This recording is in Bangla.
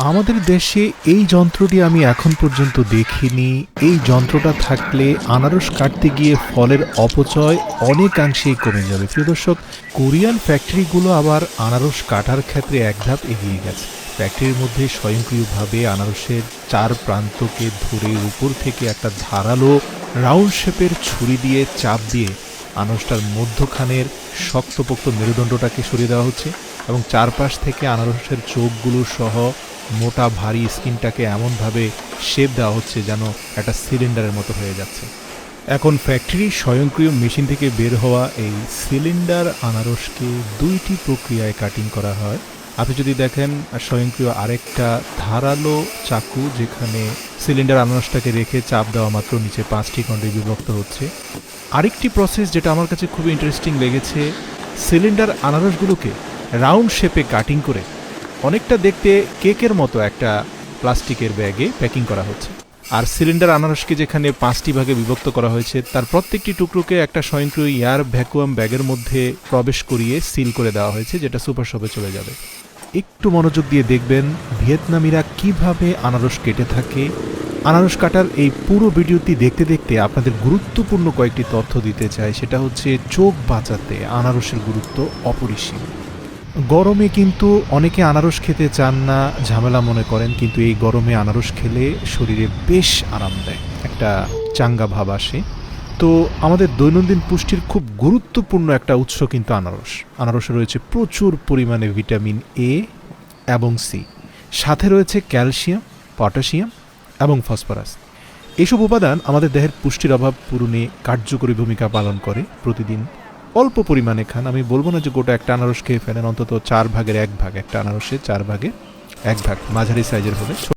আমাদের দেশে এই যন্ত্রটি আমি এখন পর্যন্ত দেখিনি। এই যন্ত্রটা থাকলে আনারস কাটতে গিয়ে ফলের অপচয় অনেকাংশেই কমে যাবে। প্রিয় দর্শক, কোরিয়ান ফ্যাক্টরিগুলো আবার আনারস কাটার ক্ষেত্রে এক ধাপ এগিয়ে গেছে। ফ্যাক্টরির মধ্যে স্বয়ংক্রিয়ভাবে আনারসের চার প্রান্তকে ধরে উপর থেকে একটা ধারালো রাউন্ড শেপের ছুরি দিয়ে চাপ দিয়ে আনারসটার মধ্যখানের শক্তপোক্ত মেরুদণ্ডটাকে সরিয়ে দেওয়া হচ্ছে এবং চারপাশ থেকে আনারসের চোখগুলো সহ মোটা ভারী স্কিনটাকে এমনভাবে শেপ দেওয়া হচ্ছে যেন একটা সিলিন্ডারের মতো হয়ে যাচ্ছে। এখন ফ্যাক্টরি স্বয়ংক্রিয় মেশিন থেকে বের হওয়া এই সিলিন্ডার আনারসকে দুইটি প্রক্রিয়ায় কাটিং করা হয়। আপনি যদি দেখেন স্বয়ংক্রিয় আরেকটা ধারালো চাকু, যেখানে সিলিন্ডার আনারসটাকে রেখে চাপ দেওয়া মাত্র নিচে 5টি খণ্ডে বিভক্ত হচ্ছে। আরেকটি প্রসেস যেটা আমার কাছে খুবই ইন্টারেস্টিং লেগেছে, সিলিন্ডার আনারসগুলোকে রাউন্ড শেপে কাটিং করে অনেকটা দেখতে কেকের মতো একটা প্লাস্টিকের ব্যাগে প্যাকিং করা হচ্ছে। আর সিলিন্ডার আনারসকে যেখানে 5টি ভাগে বিভক্ত করা হয়েছে, তার প্রত্যেকটি টুকরোকে একটা স্বয়ংক্রিয় এয়ার ভ্যাকুয়াম ব্যাগের মধ্যে প্রবেশ করিয়ে সিল করে দেওয়া হয়েছে, যেটা সুপার শপে চলে যাবে। একটু মনোযোগ দিয়ে দেখবেন ভিয়েতনামিরা কিভাবে আনারস কেটে থাকে। আনারস কাটার এই পুরো ভিডিওটি দেখতে দেখতে আপনাদের গুরুত্বপূর্ণ কয়েকটি তথ্য দিতে চাই। সেটা হচ্ছে চোখ বাঁচাতে আনারসের গুরুত্ব অপরিসীম। গরমে কিন্তু অনেকে আনারস খেতে চান না, ঝামেলা মনে করেন, কিন্তু এই গরমে আনারস খেলে শরীরে বেশ আরাম দেয়, একটা চাঙ্গা ভাব আসে। তো আমাদের দৈনন্দিন পুষ্টির খুব গুরুত্বপূর্ণ একটা উৎস কিন্তু আনারস। আনারসে রয়েছে প্রচুর পরিমাণে ভিটামিন এ এবং সি, সাথে রয়েছে ক্যালসিয়াম, পটাশিয়াম এবং ফসফরাস। এসব উপাদান আমাদের দেহের পুষ্টির অভাব পূরণে কার্যকরী ভূমিকা পালন করে। প্রতিদিন অল্প পরিমাণে খান, আমি বলবো না যে গোটা একটা আনারস খেয়ে ফেলেন, অন্তত 4 ভাগের 1 ভাগ, একটা আনারসে 4 ভাগের 1 ভাগ মাঝারি সাইজের হলে